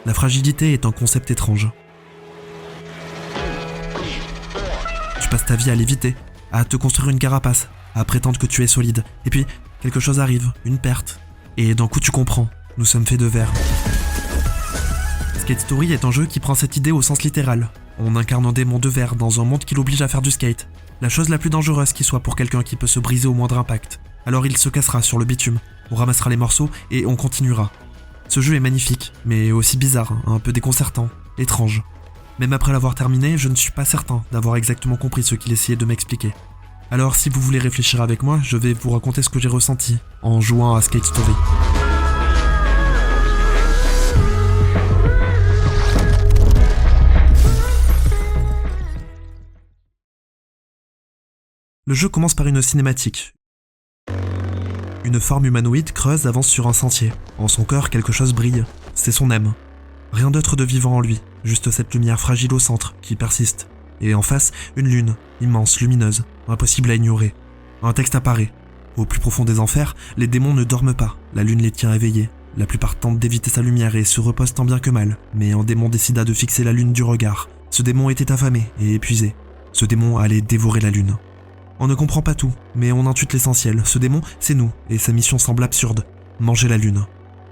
La fragilité est un concept étrange. Tu passes ta vie à l'éviter, à te construire une carapace, à prétendre que tu es solide. Et puis, quelque chose arrive, une perte. Et d'un coup tu comprends, nous sommes faits de verre. Skate Story est un jeu qui prend cette idée au sens littéral. On incarne un démon de verre dans un monde qui l'oblige à faire du skate. La chose la plus dangereuse qui soit pour quelqu'un qui peut se briser au moindre impact. Alors il se cassera sur le bitume, on ramassera les morceaux et on continuera. Ce jeu est magnifique, mais aussi bizarre, un peu déconcertant, étrange. Même après l'avoir terminé, je ne suis pas certain d'avoir exactement compris ce qu'il essayait de m'expliquer. Alors si vous voulez réfléchir avec moi, je vais vous raconter ce que j'ai ressenti en jouant à Skate Story. Le jeu commence par une cinématique. Une forme humanoïde creuse avance sur un sentier. En son cœur, quelque chose brille. C'est son âme. Rien d'autre de vivant en lui, juste cette lumière fragile au centre, qui persiste. Et en face, une lune, immense, lumineuse, impossible à ignorer. Un texte apparaît. Au plus profond des enfers, les démons ne dorment pas, la lune les tient éveillés. La plupart tentent d'éviter sa lumière et se reposent tant bien que mal, mais un démon décida de fixer la lune du regard. Ce démon était affamé et épuisé. Ce démon allait dévorer la lune. On ne comprend pas tout, mais on intuite l'essentiel. Ce démon, c'est nous, et sa mission semble absurde. Manger la lune.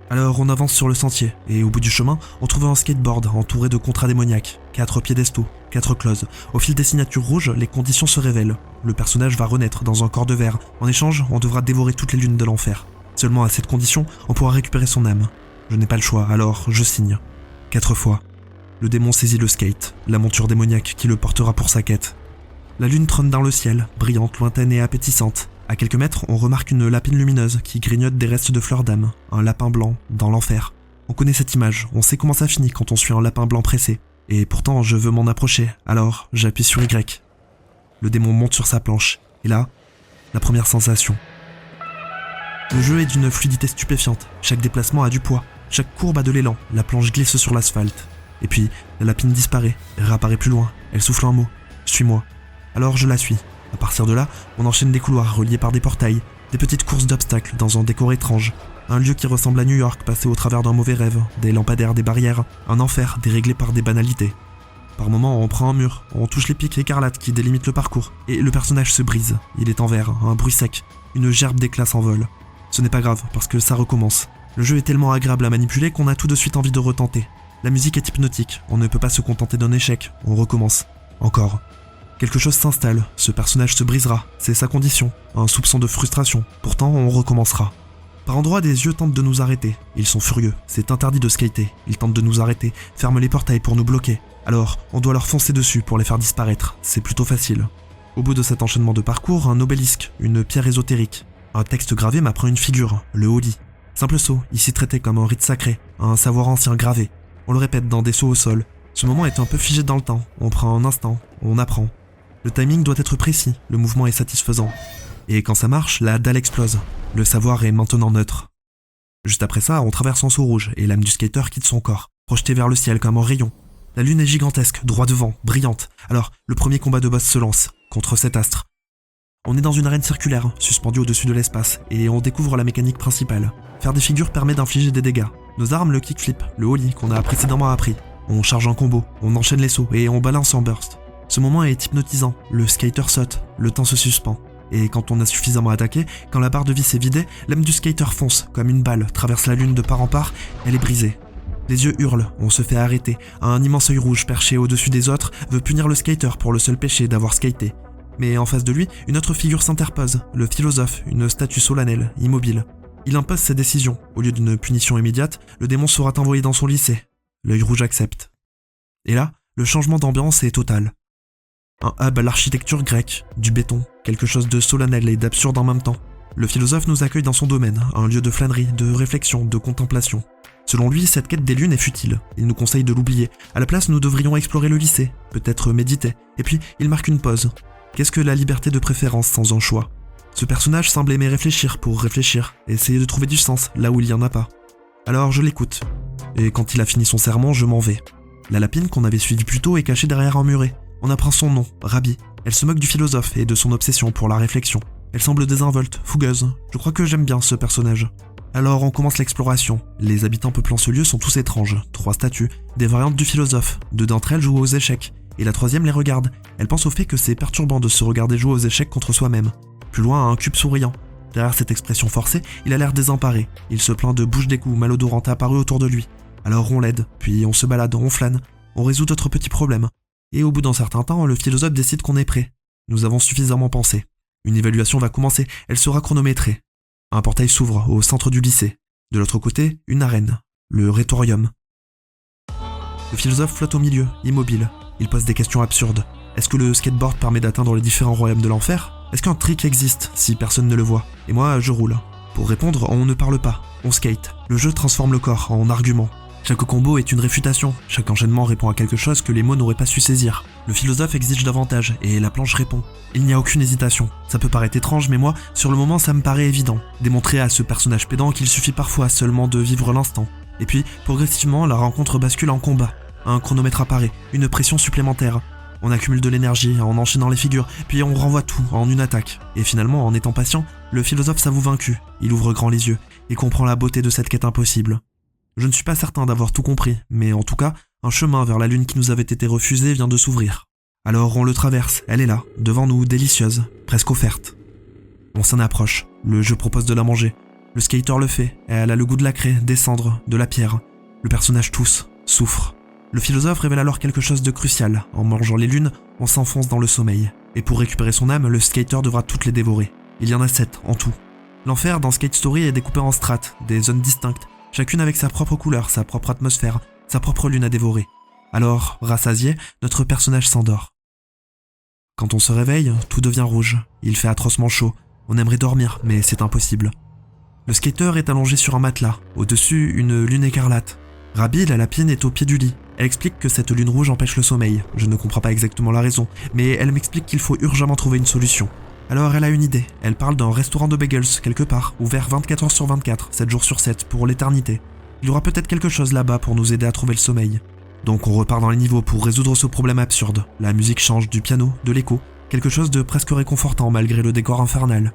Alors on avance sur le sentier, et au bout du chemin, on trouve un skateboard entouré de contrats démoniaques, 4 piédestaux, 4 clauses. Au fil des signatures rouges, les conditions se révèlent. Le personnage va renaître dans un corps de verre. En échange, on devra dévorer toutes les lunes de l'enfer. Seulement à cette condition, on pourra récupérer son âme. Je n'ai pas le choix, alors je signe. 4 fois. Le démon saisit le skate, la monture démoniaque qui le portera pour sa quête. La lune trône dans le ciel, brillante, lointaine et appétissante. À quelques mètres, on remarque une lapine lumineuse qui grignote des restes de fleurs d'âme, un lapin blanc, dans l'enfer. On connaît cette image, on sait comment ça finit quand on suit un lapin blanc pressé. Et pourtant, je veux m'en approcher, alors j'appuie sur Y. Le démon monte sur sa planche, et là, la première sensation. Le jeu est d'une fluidité stupéfiante, chaque déplacement a du poids, chaque courbe a de l'élan, la planche glisse sur l'asphalte. Et puis, la lapine disparaît, et réapparaît plus loin, elle souffle un mot, « Suis-moi ». Alors je la suis. À partir de là, on enchaîne des couloirs reliés par des portails, des petites courses d'obstacles dans un décor étrange, un lieu qui ressemble à New York passé au travers d'un mauvais rêve, des lampadaires, des barrières, un enfer déréglé par des banalités. Par moments, on prend un mur, on touche les pics écarlates qui délimitent le parcours, et le personnage se brise. Il est en verre, un bruit sec, une gerbe d'éclats s'envole. Ce n'est pas grave, parce que ça recommence. Le jeu est tellement agréable à manipuler qu'on a tout de suite envie de retenter. La musique est hypnotique, on ne peut pas se contenter d'un échec, on recommence. Encore. Quelque chose s'installe, ce personnage se brisera, c'est sa condition, un soupçon de frustration, pourtant on recommencera. Par endroits, des yeux tentent de nous arrêter, ils sont furieux, c'est interdit de skater, ils tentent de nous arrêter, ferment les portails pour nous bloquer, alors on doit leur foncer dessus pour les faire disparaître, c'est plutôt facile. Au bout de cet enchaînement de parcours, un obélisque, une pierre ésotérique, un texte gravé m'apprend une figure, le Holi. Simple saut, ici traité comme un rite sacré, un savoir ancien gravé, on le répète dans des sauts au sol. Ce moment est un peu figé dans le temps, on prend un instant, on apprend. Le timing doit être précis, le mouvement est satisfaisant. Et quand ça marche, la dalle explose. Le savoir est maintenant neutre. Juste après ça, on traverse un seau rouge et l'âme du skater quitte son corps, projetée vers le ciel comme un rayon. La lune est gigantesque, droit devant, brillante. Alors, le premier combat de boss se lance, contre cet astre. On est dans une arène circulaire, suspendue au-dessus de l'espace, et on découvre la mécanique principale. Faire des figures permet d'infliger des dégâts. Nos armes, le kickflip, le ollie qu'on a précédemment appris. On charge en combo, on enchaîne les sauts et on balance en burst. Ce moment est hypnotisant, le skater saute, le temps se suspend. Et quand on a suffisamment attaqué, quand la barre de vie s'est vidée, l'âme du skater fonce, comme une balle, traverse la lune de part en part, elle est brisée. Les yeux hurlent, on se fait arrêter, un immense œil rouge perché au-dessus des autres veut punir le skater pour le seul péché d'avoir skaté. Mais en face de lui, une autre figure s'interpose, le philosophe, une statue solennelle, immobile. Il impose ses décisions, au lieu d'une punition immédiate, le démon sera envoyé dans son lycée. L'œil rouge accepte. Et là, le changement d'ambiance est total. Un hub à l'architecture grecque, du béton, quelque chose de solennel et d'absurde en même temps. Le philosophe nous accueille dans son domaine, un lieu de flânerie, de réflexion, de contemplation. Selon lui, cette quête des lunes est futile. Il nous conseille de l'oublier. À la place, nous devrions explorer le lycée, peut-être méditer. Et puis, il marque une pause. Qu'est-ce que la liberté de préférence sans un choix ? Ce personnage semble aimer réfléchir pour réfléchir, essayer de trouver du sens là où il y en a pas. Alors je l'écoute. Et quand il a fini son sermon, je m'en vais. La lapine qu'on avait suivie plus tôt est cachée derrière un muret. On apprend son nom, Rabi. Elle se moque du philosophe et de son obsession pour la réflexion. Elle semble désinvolte, fougueuse. Je crois que j'aime bien ce personnage. Alors on commence l'exploration. Les habitants peuplant ce lieu sont tous étranges. 3 statues, des variantes du philosophe. 2 d'entre elles jouent aux échecs. Et la 3e les regarde. Elle pense au fait que c'est perturbant de se regarder jouer aux échecs contre soi-même. Plus loin, un cube souriant. Derrière cette expression forcée, il a l'air désemparé. Il se plaint de bouches d'égout malodorantes apparues autour de lui. Alors on l'aide, puis on se balade, on flâne, on résout d'autres petits problèmes. Et au bout d'un certain temps, le philosophe décide qu'on est prêt. Nous avons suffisamment pensé. Une évaluation va commencer, elle sera chronométrée. Un portail s'ouvre au centre du lycée. De l'autre côté, une arène, le rhétorium. Le philosophe flotte au milieu, immobile. Il pose des questions absurdes. Est-ce que le skateboard permet d'atteindre les différents royaumes de l'enfer ? Est-ce qu'un trick existe si personne ne le voit ? Et moi, je roule. Pour répondre, on ne parle pas, on skate. Le jeu transforme le corps en argument. Chaque combo est une réfutation, chaque enchaînement répond à quelque chose que les mots n'auraient pas su saisir. Le philosophe exige davantage, et la planche répond. Il n'y a aucune hésitation. Ça peut paraître étrange, mais moi, sur le moment, ça me paraît évident. Démontrer à ce personnage pédant qu'il suffit parfois seulement de vivre l'instant. Et puis, progressivement, la rencontre bascule en combat. Un chronomètre apparaît, une pression supplémentaire. On accumule de l'énergie en enchaînant les figures, puis on renvoie tout en une attaque. Et finalement, en étant patient, le philosophe s'avoue vaincu. Il ouvre grand les yeux et comprend la beauté de cette quête impossible. Je ne suis pas certain d'avoir tout compris, mais en tout cas, un chemin vers la lune qui nous avait été refusé vient de s'ouvrir. Alors on le traverse, elle est là, devant nous, délicieuse, presque offerte. On s'en approche, le jeu propose de la manger. Le skater le fait, elle a le goût de la craie, des cendres, de la pierre. Le personnage tousse, souffre. Le philosophe révèle alors quelque chose de crucial. En mangeant les lunes, on s'enfonce dans le sommeil. Et pour récupérer son âme, le skater devra toutes les dévorer. Il y en a 7 en tout. L'enfer dans Skate Story est découpé en strates, des zones distinctes, chacune avec sa propre couleur, sa propre atmosphère, sa propre lune à dévorer. Alors, rassasié, notre personnage s'endort. Quand on se réveille, tout devient rouge. Il fait atrocement chaud. On aimerait dormir, mais c'est impossible. Le skater est allongé sur un matelas. Au-dessus, une lune écarlate. Rabi, la lapine, est au pied du lit. Elle explique que cette lune rouge empêche le sommeil. Je ne comprends pas exactement la raison, mais elle m'explique qu'il faut urgemment trouver une solution. Alors elle a une idée. Elle parle d'un restaurant de bagels, quelque part, ouvert 24 heures sur 24, 7 jours sur 7, pour l'éternité. Il y aura peut-être quelque chose là-bas pour nous aider à trouver le sommeil. Donc on repart dans les niveaux pour résoudre ce problème absurde. La musique change du piano, de l'écho, quelque chose de presque réconfortant malgré le décor infernal.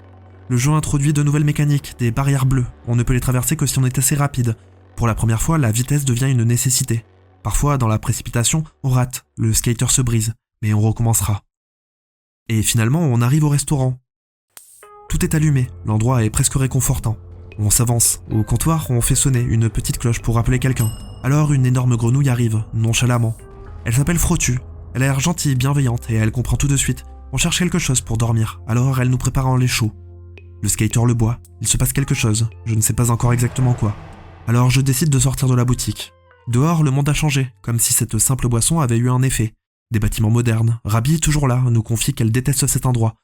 Le jeu introduit de nouvelles mécaniques, des barrières bleues. On ne peut les traverser que si on est assez rapide. Pour la première fois, la vitesse devient une nécessité. Parfois, dans la précipitation, on rate, le skater se brise, mais on recommencera. Et finalement, on arrive au restaurant. Tout est allumé, l'endroit est presque réconfortant. On s'avance. Au comptoir, on fait sonner une petite cloche pour appeler quelqu'un. Alors une énorme grenouille arrive, nonchalamment. Elle s'appelle Frotu. Elle a l'air gentille, bienveillante, et elle comprend tout de suite. On cherche quelque chose pour dormir, alors elle nous prépare un lait chaud. Le skater le boit. Il se passe quelque chose, je ne sais pas encore exactement quoi. Alors je décide de sortir de la boutique. Dehors, le monde a changé, comme si cette simple boisson avait eu un effet. Des bâtiments modernes. Rabi, toujours là, nous confie qu'elle déteste cet endroit.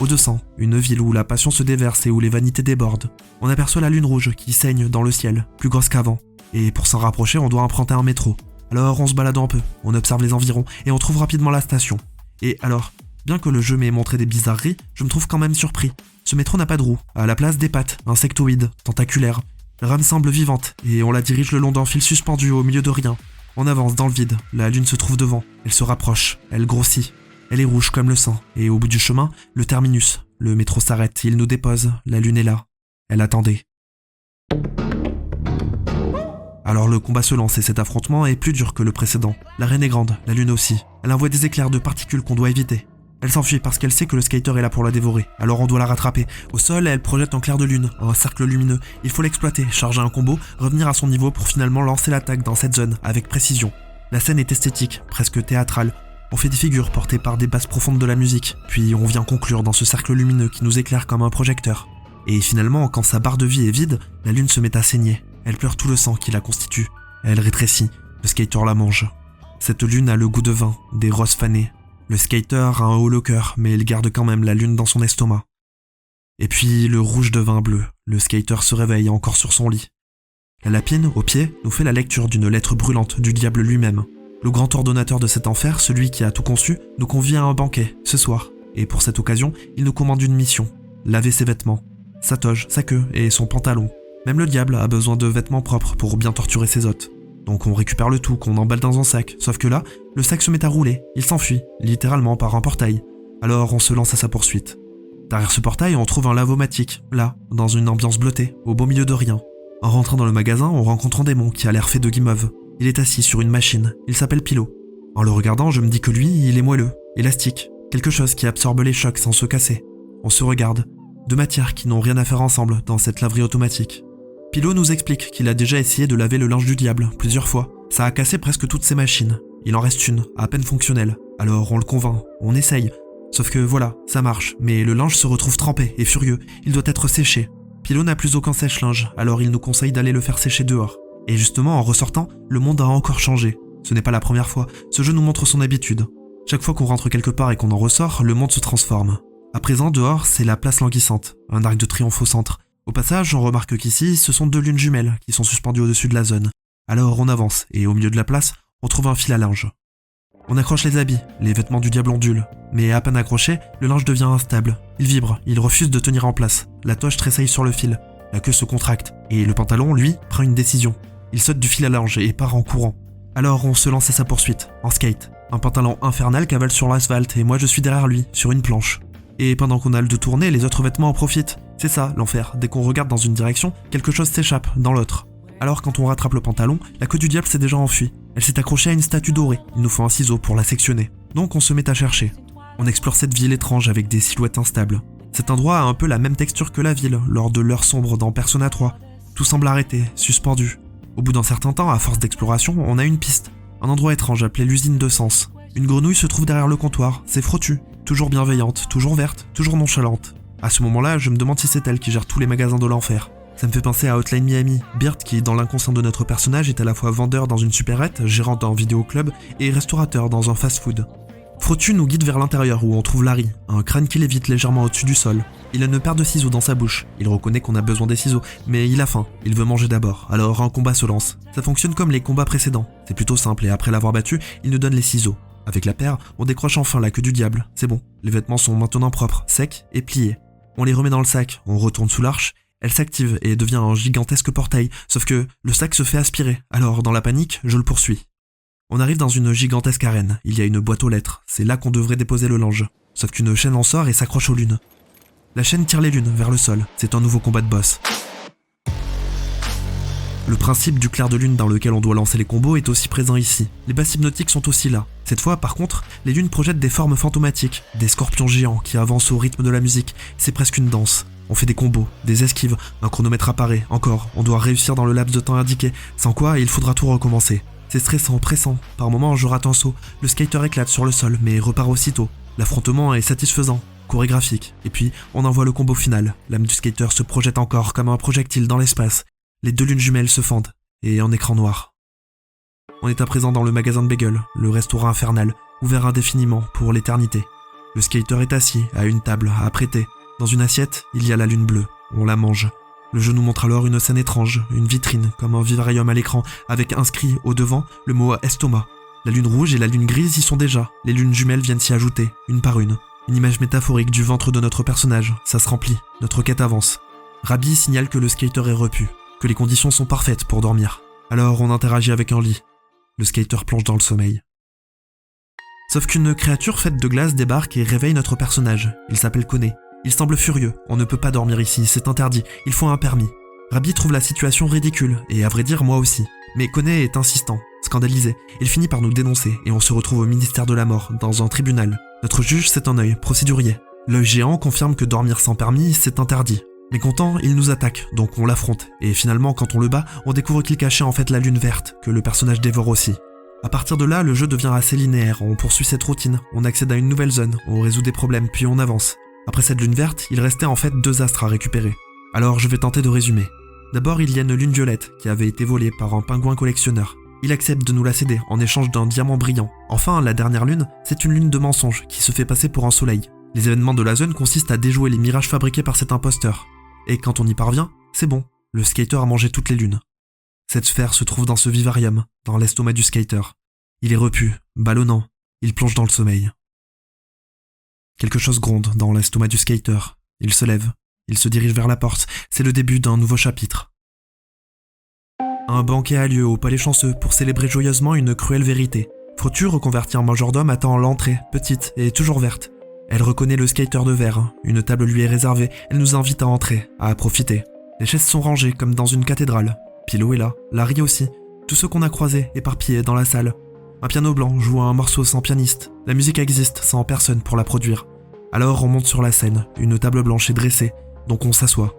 Au-dessous, une ville où la passion se déverse et où les vanités débordent. On aperçoit la lune rouge qui saigne dans le ciel, plus grosse qu'avant. Et pour s'en rapprocher, on doit emprunter un métro. Alors on se balade un peu, on observe les environs et on trouve rapidement la station. Et alors, bien que le jeu m'ait montré des bizarreries, je me trouve quand même surpris. Ce métro n'a pas de roue, à la place des pattes, insectoïdes, tentaculaires. La rame semble vivante et on la dirige le long d'un fil suspendu au milieu de rien. On avance dans le vide, la lune se trouve devant, elle se rapproche, elle grossit. Elle est rouge comme le sang, et au bout du chemin, le terminus. Le métro s'arrête, il nous dépose, la lune est là. Elle attendait. Alors le combat se lance et cet affrontement est plus dur que le précédent. L'arène est grande, la lune aussi. Elle envoie des éclairs de particules qu'on doit éviter. Elle s'enfuit parce qu'elle sait que le skater est là pour la dévorer, alors on doit la rattraper. Au sol, elle projette un clair de lune, un cercle lumineux. Il faut l'exploiter, charger un combo, revenir à son niveau pour finalement lancer l'attaque dans cette zone, avec précision. La scène est esthétique, presque théâtrale. On fait des figures portées par des basses profondes de la musique, puis on vient conclure dans ce cercle lumineux qui nous éclaire comme un projecteur. Et finalement, quand sa barre de vie est vide, la lune se met à saigner. Elle pleure tout le sang qui la constitue. Elle rétrécit, le skater la mange. Cette lune a le goût de vin, des roses fanées. Le skater a un haut le cœur, mais il garde quand même la lune dans son estomac. Et puis le rouge devint bleu, le skater se réveille encore sur son lit. La lapine, au pied, nous fait la lecture d'une lettre brûlante du diable lui-même. Le grand ordonnateur de cet enfer, celui qui a tout conçu, nous convie à un banquet, ce soir. Et pour cette occasion, il nous commande une mission. Laver ses vêtements, sa toge, sa queue et son pantalon. Même le diable a besoin de vêtements propres pour bien torturer ses hôtes. Donc on récupère le tout, qu'on emballe dans un sac. Sauf que là, le sac se met à rouler. Il s'enfuit, littéralement par un portail. Alors on se lance à sa poursuite. Derrière ce portail, on trouve un lavomatique, là, dans une ambiance bleutée, au beau milieu de rien. En rentrant dans le magasin, on rencontre un démon qui a l'air fait de guimauve. Il est assis sur une machine, il s'appelle Pilo. En le regardant, je me dis que lui, il est moelleux, élastique, quelque chose qui absorbe les chocs sans se casser. On se regarde, deux matières qui n'ont rien à faire ensemble dans cette laverie automatique. Pilo nous explique qu'il a déjà essayé de laver le linge du diable plusieurs fois. Ça a cassé presque toutes ses machines. Il en reste une, à peine fonctionnelle. Alors on le convainc, on essaye. Sauf que voilà, ça marche, mais le linge se retrouve trempé et furieux. Il doit être séché. Pilo n'a plus aucun sèche-linge, alors il nous conseille d'aller le faire sécher dehors. Et justement, en ressortant, le monde a encore changé. Ce n'est pas la première fois, ce jeu nous montre son habitude. Chaque fois qu'on rentre quelque part et qu'on en ressort, le monde se transforme. À présent, dehors, c'est la place languissante, un arc de triomphe au centre. Au passage, on remarque qu'ici, ce sont deux lunes jumelles qui sont suspendues au-dessus de la zone. Alors on avance, et au milieu de la place, on trouve un fil à linge. On accroche les habits, les vêtements du diable ondulent. Mais à peine accroché, le linge devient instable. Il vibre, il refuse de tenir en place. La toche tressaille sur le fil, la queue se contracte, et le pantalon, lui, prend une décision. Il saute du fil à linge et part en courant. Alors on se lance à sa poursuite, en skate. Un pantalon infernal cavale sur l'asphalte et moi je suis derrière lui, sur une planche. Et pendant qu'on a le dos tourné, les autres vêtements en profitent. C'est ça, l'enfer. Dès qu'on regarde dans une direction, quelque chose s'échappe dans l'autre. Alors quand on rattrape le pantalon, la queue du diable s'est déjà enfuie. Elle s'est accrochée à une statue dorée. Il nous faut un ciseau pour la sectionner. Donc on se met à chercher. On explore cette ville étrange avec des silhouettes instables. Cet endroit a un peu la même texture que la ville, lors de l'heure sombre dans Persona 3. Tout semble arrêté, suspendu. Au bout d'un certain temps, à force d'exploration, on a une piste. Un endroit étrange appelé l'usine de sens. Une grenouille se trouve derrière le comptoir, c'est Frottu. Toujours bienveillante, toujours verte, toujours nonchalante. À ce moment-là, je me demande si c'est elle qui gère tous les magasins de l'enfer. Ça me fait penser à Hotline Miami, Bert qui, dans l'inconscient de notre personnage, est à la fois vendeur dans une supérette, gérant d'un vidéoclub et restaurateur dans un fast-food. Frottu nous guide vers l'intérieur où on trouve Larry, un crâne qui lévite légèrement au-dessus du sol. Il a une paire de ciseaux dans sa bouche. Il reconnaît qu'on a besoin des ciseaux, mais il a faim, il veut manger d'abord, alors un combat se lance. Ça fonctionne comme les combats précédents. C'est plutôt simple et après l'avoir battu, il nous donne les ciseaux. Avec la paire, on décroche enfin la queue du diable. C'est bon, les vêtements sont maintenant propres, secs et pliés. On les remet dans le sac, on retourne sous l'arche, elle s'active et devient un gigantesque portail, sauf que le sac se fait aspirer, alors dans la panique, je le poursuis. On arrive dans une gigantesque arène, il y a une boîte aux lettres, c'est là qu'on devrait déposer le linge. Sauf qu'une chaîne en sort et s'accroche aux lunes. La chaîne tire les lunes vers le sol, c'est un nouveau combat de boss. Le principe du clair de lune dans lequel on doit lancer les combos est aussi présent ici. Les bas hypnotiques sont aussi là. Cette fois, par contre, les lunes projettent des formes fantomatiques, des scorpions géants qui avancent au rythme de la musique. C'est presque une danse. On fait des combos, des esquives, un chronomètre apparaît, encore, on doit réussir dans le laps de temps indiqué, sans quoi il faudra tout recommencer. C'est stressant, pressant, par moments je rate un saut, le skater éclate sur le sol mais repart aussitôt. L'affrontement est satisfaisant, chorégraphique, et puis on envoie le combo final. L'âme du skater se projette encore comme un projectile dans l'espace. Les deux lunes jumelles se fendent, et en écran noir. On est à présent dans le magasin de bagel, le restaurant infernal, ouvert indéfiniment pour l'éternité. Le skater est assis à une table à prêter. Dans une assiette, il y a la lune bleue, on la mange. Le jeu nous montre alors une scène étrange, une vitrine, comme un vivarium à l'écran, avec inscrit au devant le mot estomac. La lune rouge et la lune grise y sont déjà, les lunes jumelles viennent s'y ajouter, une par une. Une image métaphorique du ventre de notre personnage, ça se remplit, notre quête avance. Rabbi signale que le skater est repu, que les conditions sont parfaites pour dormir. Alors on interagit avec un lit. Le skater plonge dans le sommeil. Sauf qu'une créature faite de glace débarque et réveille notre personnage. Il s'appelle Kone. Il semble furieux. On ne peut pas dormir ici, c'est interdit. Il faut un permis. Rabbi trouve la situation ridicule, et à vrai dire moi aussi. Mais Kone est insistant, scandalisé. Il finit par nous dénoncer, et on se retrouve au ministère de la mort, dans un tribunal. Notre juge, c'est un œil, procédurier. L'œil géant confirme que dormir sans permis, c'est interdit. Mécontent, il nous attaque, donc on l'affronte. Et finalement, quand on le bat, on découvre qu'il cachait en fait la lune verte, que le personnage dévore aussi. À partir de là, le jeu devient assez linéaire, on poursuit cette routine, on accède à une nouvelle zone, on résout des problèmes, puis on avance. Après cette lune verte, il restait en fait 2 astres à récupérer. Alors je vais tenter de résumer. D'abord, il y a une lune violette, qui avait été volée par un pingouin collectionneur. Il accepte de nous la céder, en échange d'un diamant brillant. Enfin, la dernière lune, c'est une lune de mensonge, qui se fait passer pour un soleil. Les événements de la zone consistent à déjouer les mirages fabriqués par cet imposteur. Et quand on y parvient, c'est bon, le skater a mangé toutes les lunes. Cette sphère se trouve dans ce vivarium, dans l'estomac du skater. Il est repu, ballonnant, il plonge dans le sommeil. Quelque chose gronde dans l'estomac du skater. Il se lève, il se dirige vers la porte, c'est le début d'un nouveau chapitre. Un banquet a lieu au Palais Chanceux pour célébrer joyeusement une cruelle vérité. Frottu, reconverti en majordome, attend l'entrée, petite et toujours verte. Elle reconnaît le skater de verre, une table lui est réservée, elle nous invite à entrer, à profiter. Les chaises sont rangées comme dans une cathédrale. Pilo est là, Larry aussi, tous ceux qu'on a croisés, éparpillés dans la salle. Un piano blanc joue un morceau sans pianiste, la musique existe sans personne pour la produire. Alors on monte sur la scène, une table blanche est dressée, donc on s'assoit.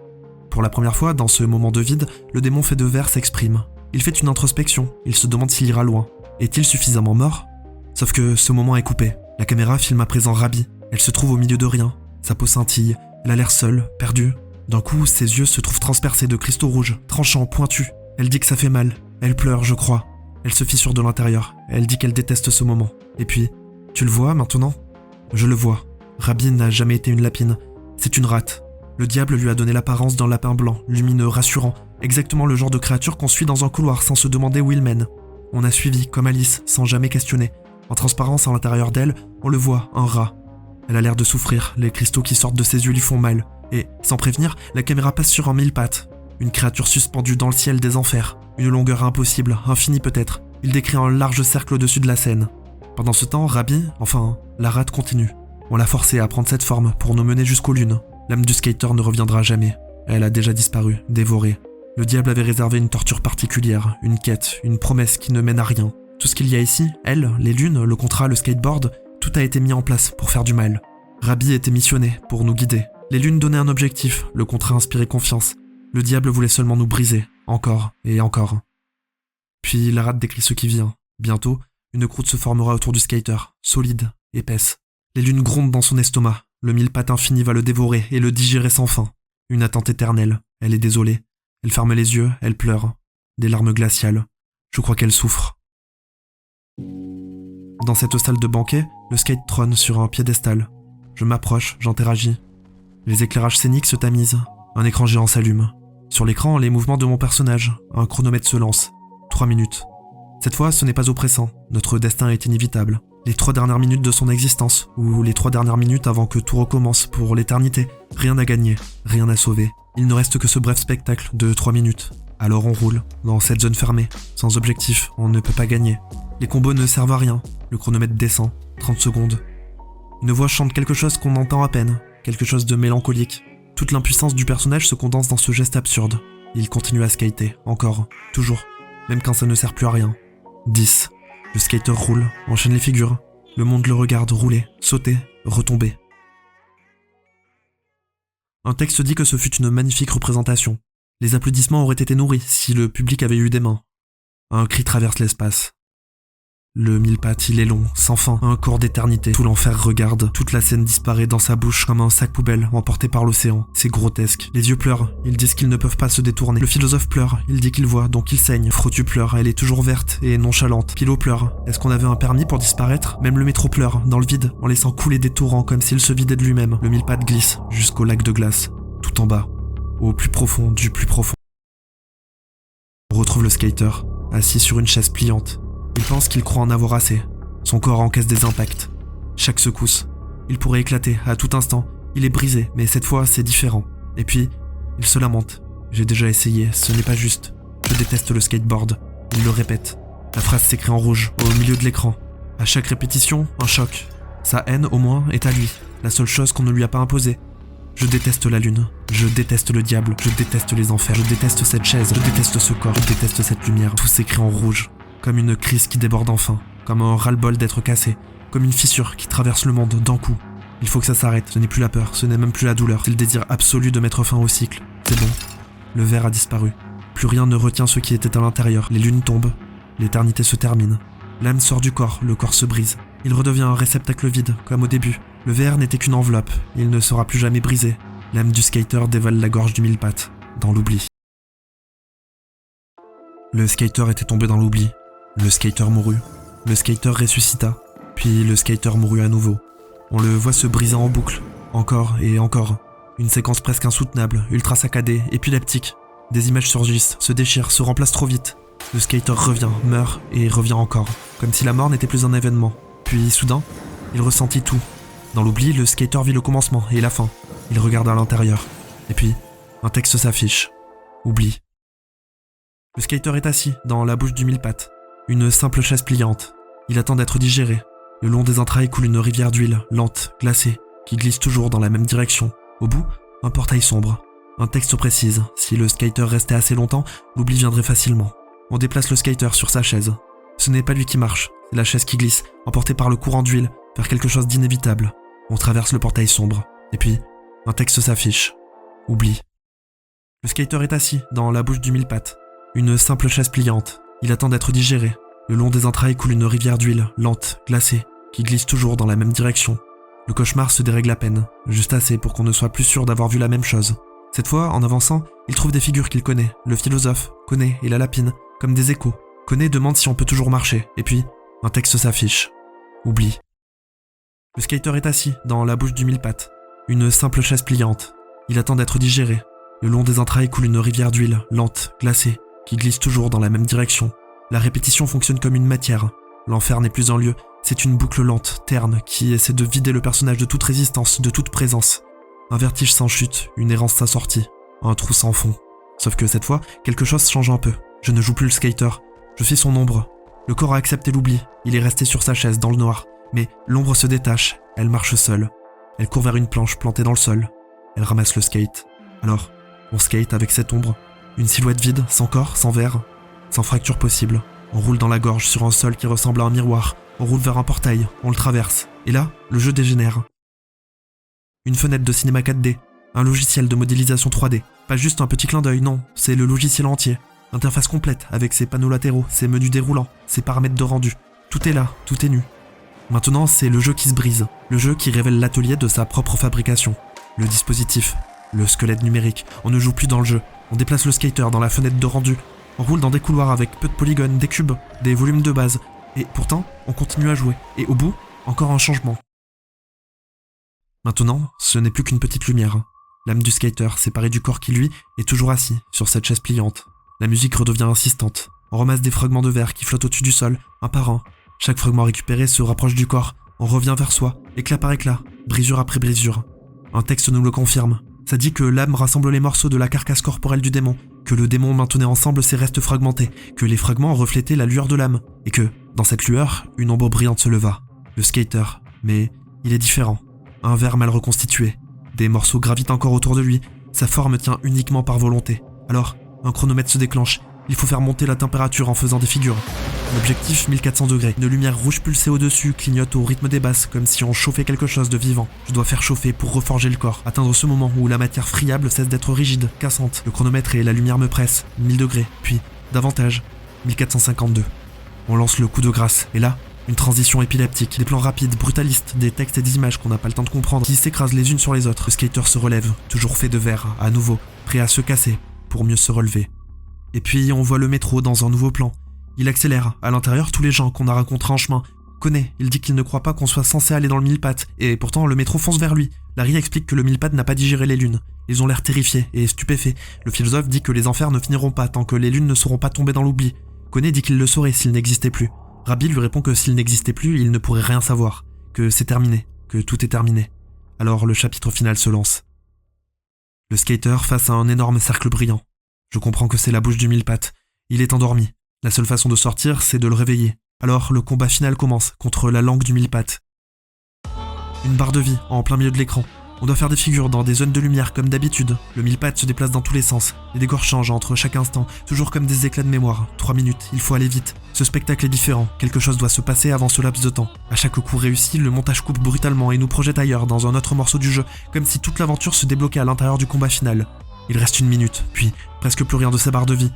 Pour la première fois, dans ce moment de vide, le démon fait de verre s'exprime. Il fait une introspection, il se demande s'il ira loin. Est-il suffisamment mort? Sauf que ce moment est coupé. La caméra filme à présent Rabi. Elle se trouve au milieu de rien. Sa peau scintille, elle a l'air seule, perdue. D'un coup, ses yeux se trouvent transpercés de cristaux rouges, tranchants, pointus. Elle dit que ça fait mal. Elle pleure, je crois. Elle se fissure de l'intérieur. Elle dit qu'elle déteste ce moment. Et puis, tu le vois maintenant? Je le vois. Rabi n'a jamais été une lapine. C'est une rate. Le diable lui a donné l'apparence d'un lapin blanc, lumineux, rassurant, exactement le genre de créature qu'on suit dans un couloir sans se demander où il mène. On a suivi, comme Alice, sans jamais questionner. En transparence à l'intérieur d'elle, on le voit, un rat. Elle a l'air de souffrir, les cristaux qui sortent de ses yeux lui font mal. Et, sans prévenir, la caméra passe sur un mille pattes. Une créature suspendue dans le ciel des enfers. Une longueur impossible, infinie peut-être. Il décrit un large cercle au-dessus de la scène. Pendant ce temps, Rabi, enfin, la rate continue. On l'a forcée à prendre cette forme pour nous mener jusqu'aux lunes. L'âme du skater ne reviendra jamais. Elle a déjà disparu, dévorée. Le diable avait réservé une torture particulière, une quête, une promesse qui ne mène à rien. Tout ce qu'il y a ici, elle, les lunes, le contrat, le skateboard, tout a été mis en place pour faire du mal. Rabi était missionné pour nous guider. Les lunes donnaient un objectif, le contrat inspirait confiance. Le diable voulait seulement nous briser, encore et encore. Puis la rate décrit ce qui vient. Bientôt, une croûte se formera autour du skater, solide, épaisse. Les lunes grondent dans son estomac. Le mille pattes infini va le dévorer et le digérer sans fin. Une attente éternelle. Elle est désolée. Elle ferme les yeux, elle pleure. Des larmes glaciales. Je crois qu'elle souffre. Dans cette salle de banquet, le skate trône sur un piédestal. Je m'approche, j'interagis. Les éclairages scéniques se tamisent. Un écran géant s'allume. Sur l'écran, les mouvements de mon personnage. Un chronomètre se lance. 3 minutes. Cette fois, ce n'est pas oppressant. Notre destin est inévitable. Les 3 dernières minutes de son existence, ou les 3 dernières minutes avant que tout recommence pour l'éternité. Rien à gagner, rien à sauver. Il ne reste que ce bref spectacle de 3 minutes. Alors on roule, dans cette zone fermée. Sans objectif, on ne peut pas gagner. Les combos ne servent à rien. Le chronomètre descend. 30 secondes. Une voix chante quelque chose qu'on entend à peine. Quelque chose de mélancolique. Toute l'impuissance du personnage se condense dans ce geste absurde. Il continue à skater, encore, toujours. Même quand ça ne sert plus à rien. 10. Le skater roule, enchaîne les figures. Le monde le regarde rouler, sauter, retomber. Un texte dit que ce fut une magnifique représentation. Les applaudissements auraient été nourris si le public avait eu des mains. Un cri traverse l'espace. Le mille pattes, il est long, sans fin, un corps d'éternité. Tout l'enfer regarde, toute la scène disparaît dans sa bouche comme un sac poubelle emporté par l'océan. C'est grotesque. Les yeux pleurent, ils disent qu'ils ne peuvent pas se détourner. Le philosophe pleure, il dit qu'il voit, donc il saigne. Frotu pleure, elle est toujours verte et nonchalante. Pilo pleure, est-ce qu'on avait un permis pour disparaître? Même le métro pleure, dans le vide, en laissant couler des torrents comme s'il se vidait de lui-même. Le mille pattes glisse jusqu'au lac de glace, tout en bas, au plus profond du plus profond. On retrouve le skater, assis sur une chaise pliante. Il pense qu'il croit en avoir assez. Son corps encaisse des impacts. Chaque secousse. Il pourrait éclater à tout instant. Il est brisé, mais cette fois, c'est différent. Et puis, il se lamente. J'ai déjà essayé, ce n'est pas juste. Je déteste le skateboard. Il le répète. La phrase s'écrit en rouge, au milieu de l'écran. À chaque répétition, un choc. Sa haine, au moins, est à lui. La seule chose qu'on ne lui a pas imposée. Je déteste la lune. Je déteste le diable. Je déteste les enfers. Je déteste cette chaise. Je déteste ce corps. Je déteste cette lumière. Tout s'écrit en rouge. Comme une crise qui déborde enfin, comme un ras-le-bol d'être cassé, comme une fissure qui traverse le monde d'un coup. Il faut que ça s'arrête, ce n'est plus la peur, ce n'est même plus la douleur, c'est le désir absolu de mettre fin au cycle. C'est bon, le verre a disparu. Plus rien ne retient ce qui était à l'intérieur, les lunes tombent, l'éternité se termine. L'âme sort du corps, le corps se brise. Il redevient un réceptacle vide, comme au début. Le verre n'était qu'une enveloppe, il ne sera plus jamais brisé. L'âme du skater dévale la gorge du mille pattes, dans l'oubli. Le skater était tombé dans l'oubli. Le skater mourut, le skater ressuscita, puis le skater mourut à nouveau. On le voit se briser en boucle, encore et encore. Une séquence presque insoutenable, ultra saccadée, épileptique. Des images surgissent, se déchirent, se remplacent trop vite. Le skater revient, meurt et revient encore, comme si la mort n'était plus un événement. Puis soudain, il ressentit tout. Dans l'oubli, le skater vit le commencement et la fin. Il regarde à l'intérieur. Et puis, un texte s'affiche. Oubli. Le skater est assis, dans la bouche du mille pattes. Une simple chaise pliante. Il attend d'être digéré. Le long des entrailles coule une rivière d'huile, lente, glacée. qui glisse toujours dans la même direction. Au bout, un portail sombre. Un texte précise, si le skater restait assez longtemps, l'oubli viendrait facilement. On déplace le skater sur sa chaise. Ce n'est pas lui qui marche, c'est la chaise qui glisse, emportée par le courant d'huile, vers quelque chose d'inévitable. On traverse le portail sombre, et puis, un texte s'affiche. Oubli. Le skater est assis, dans la bouche du mille-pattes. Une simple chaise pliante. Il attend d'être digéré. Le long des entrailles coule une rivière d'huile, lente, glacée, qui glisse toujours dans la même direction. Le cauchemar se dérègle à peine, juste assez pour qu'on ne soit plus sûr d'avoir vu la même chose. Cette fois, en avançant, il trouve des figures qu'il connaît, le philosophe, Koné et la lapine, comme des échos. Koné demande si on peut toujours marcher, et puis, un texte s'affiche. Oubli. Le skater est assis, dans la bouche du mille-pattes. Une simple chaise pliante. Il attend d'être digéré. Le long des entrailles coule une rivière d'huile, lente, glacée, qui glisse toujours dans la même direction. La répétition fonctionne comme une matière. L'enfer n'est plus un lieu, c'est une boucle lente, terne, qui essaie de vider le personnage de toute résistance, de toute présence. Un vertige sans chute, une errance sans sortie, un trou sans fond. Sauf que cette fois, quelque chose change un peu. Je ne joue plus le skater, je suis son ombre. Le corps a accepté l'oubli, il est resté sur sa chaise dans le noir. Mais l'ombre se détache, elle marche seule. Elle court vers une planche plantée dans le sol. Elle ramasse le skate. Alors, on skate avec cette ombre. Une silhouette vide, sans corps, sans verre, sans fracture possible. On roule dans la gorge sur un sol qui ressemble à un miroir. On roule vers un portail, on le traverse. Et là, le jeu dégénère. Une fenêtre de cinéma 4D, un logiciel de modélisation 3D. Pas juste un petit clin d'œil, non, c'est le logiciel entier. Interface complète, avec ses panneaux latéraux, ses menus déroulants, ses paramètres de rendu. Tout est là, tout est nu. Maintenant, c'est le jeu qui se brise, le jeu qui révèle l'atelier de sa propre fabrication. Le dispositif, le squelette numérique, on ne joue plus dans le jeu. On déplace le skater dans la fenêtre de rendu. On roule dans des couloirs avec peu de polygones, des cubes, des volumes de base. Et pourtant, on continue à jouer. Et au bout, encore un changement. Maintenant, ce n'est plus qu'une petite lumière. L'âme du skater, séparée du corps qui, lui, est toujours assis, sur cette chaise pliante. La musique redevient insistante. On ramasse des fragments de verre qui flottent au-dessus du sol, un par un. Chaque fragment récupéré se rapproche du corps. On revient vers soi, éclat par éclat, brisure après brisure. Un texte nous le confirme. Ça dit que l'âme rassemble les morceaux de la carcasse corporelle du démon, que le démon maintenait ensemble ses restes fragmentés, que les fragments reflétaient la lueur de l'âme, et que, dans cette lueur, une ombre brillante se leva. Le skater, mais il est différent. Un verre mal reconstitué. Des morceaux gravitent encore autour de lui. Sa forme tient uniquement par volonté. Alors, un chronomètre se déclenche. Il faut faire monter la température en faisant des figures. L'objectif 1400 degrés. Une lumière rouge pulsée au-dessus clignote au rythme des basses, comme si on chauffait quelque chose de vivant. Je dois faire chauffer pour reforger le corps. Atteindre ce moment où la matière friable cesse d'être rigide, cassante. Le chronomètre et la lumière me pressent. 1000 degrés. Puis, davantage. 1452. On lance le coup de grâce. Et là, une transition épileptique. Des plans rapides, brutalistes, des textes et des images qu'on n'a pas le temps de comprendre, qui s'écrasent les unes sur les autres. Le skater se relève, toujours fait de verre, à nouveau, prêt à se casser, pour mieux se relever. Et puis on voit le métro dans un nouveau plan. Il accélère, à l'intérieur tous les gens qu'on a rencontrés en chemin. Koné, il dit qu'il ne croit pas qu'on soit censé aller dans le mille-pattes, et pourtant le métro fonce vers lui. Larry explique que le mille-pattes n'a pas digéré les lunes. Ils ont l'air terrifiés et stupéfaits. Le philosophe dit que les enfers ne finiront pas tant que les lunes ne seront pas tombées dans l'oubli. Koné dit qu'il le saurait s'il n'existait plus. Rabbi lui répond que s'il n'existait plus, il ne pourrait rien savoir, que c'est terminé, que tout est terminé. Alors le chapitre final se lance. Le skater face à un énorme cercle brillant. Je comprends que c'est la bouche du mille-pattes. Il est endormi. La seule façon de sortir, c'est de le réveiller. Alors le combat final commence contre la langue du mille-pattes. Une barre de vie en plein milieu de l'écran. On doit faire des figures dans des zones de lumière comme d'habitude. Le mille-pattes se déplace dans tous les sens. Les décors changent entre chaque instant, toujours comme des éclats de mémoire. 3 minutes, il faut aller vite. Ce spectacle est différent, quelque chose doit se passer avant ce laps de temps. À chaque coup réussi, le montage coupe brutalement et nous projette ailleurs, dans un autre morceau du jeu, comme si toute l'aventure se débloquait à l'intérieur du combat final. Il reste 1 minute, puis presque plus rien de sa barre de vie.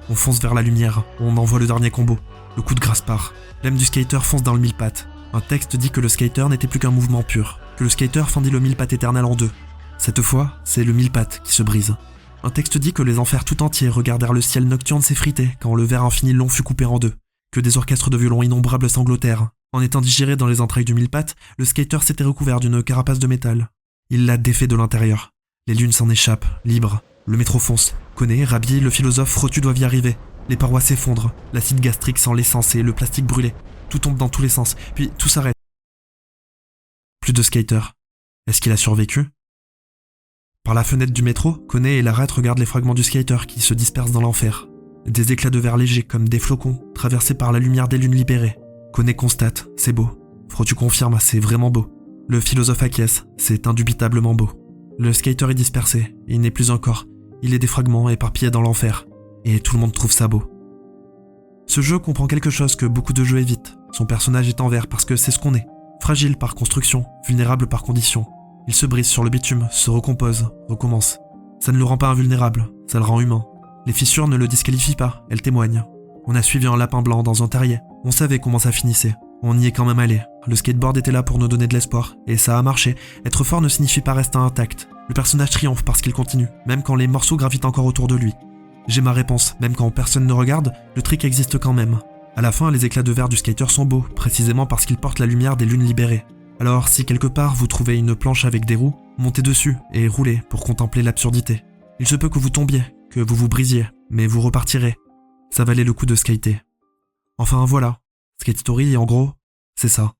On fonce vers la lumière, on envoie le dernier combo. Le coup de grâce part. L'âme du skater fonce dans le mille-pattes. Un texte dit que le skater n'était plus qu'un mouvement pur, que le skater fendit le mille-pattes éternel en deux. Cette fois, c'est le mille-pattes qui se brise. Un texte dit que les enfers tout entiers regardèrent le ciel nocturne s'effriter quand le verre infini long fut coupé en deux, que des orchestres de violons innombrables sanglotèrent. En étant digéré dans les entrailles du mille-pattes, le skater s'était recouvert d'une carapace de métal. Il l'a défait de l'intérieur. Les lunes s'en échappent, libres. Le métro fonce. Koné, Rabbi, le philosophe, Frotu doivent y arriver. Les parois s'effondrent, l'acide gastrique sent l'essence et le plastique brûlé. Tout tombe dans tous les sens, puis tout s'arrête. Plus de skater. Est-ce qu'il a survécu ? Par la fenêtre du métro, Koné et la rate regardent les fragments du skater qui se dispersent dans l'enfer. Des éclats de verre légers comme des flocons, traversés par la lumière des lunes libérées. Koné constate, c'est beau. Frotu confirme, c'est vraiment beau. Le philosophe acquiesce, c'est indubitablement beau. Le skater est dispersé, il n'est plus un corps, il est des fragments éparpillés dans l'enfer, et tout le monde trouve ça beau. Ce jeu comprend quelque chose que beaucoup de jeux évitent. Son personnage est en verre parce que c'est ce qu'on est. Fragile par construction, vulnérable par condition. Il se brise sur le bitume, se recompose, recommence. Ça ne le rend pas invulnérable, ça le rend humain. Les fissures ne le disqualifient pas, elles témoignent. On a suivi un lapin blanc dans un terrier. On savait comment ça finissait. On y est quand même allé. Le skateboard était là pour nous donner de l'espoir, et ça a marché. Être fort ne signifie pas rester intact. Le personnage triomphe parce qu'il continue, même quand les morceaux gravitent encore autour de lui. J'ai ma réponse, même quand personne ne regarde, le trick existe quand même. À la fin, les éclats de verre du skater sont beaux, précisément parce qu'ils portent la lumière des lunes libérées. Alors, si quelque part vous trouvez une planche avec des roues, montez dessus et roulez pour contempler l'absurdité. Il se peut que vous tombiez, que vous vous brisiez, mais vous repartirez. Ça valait le coup de skater. Enfin voilà, Skate Story, en gros, c'est ça.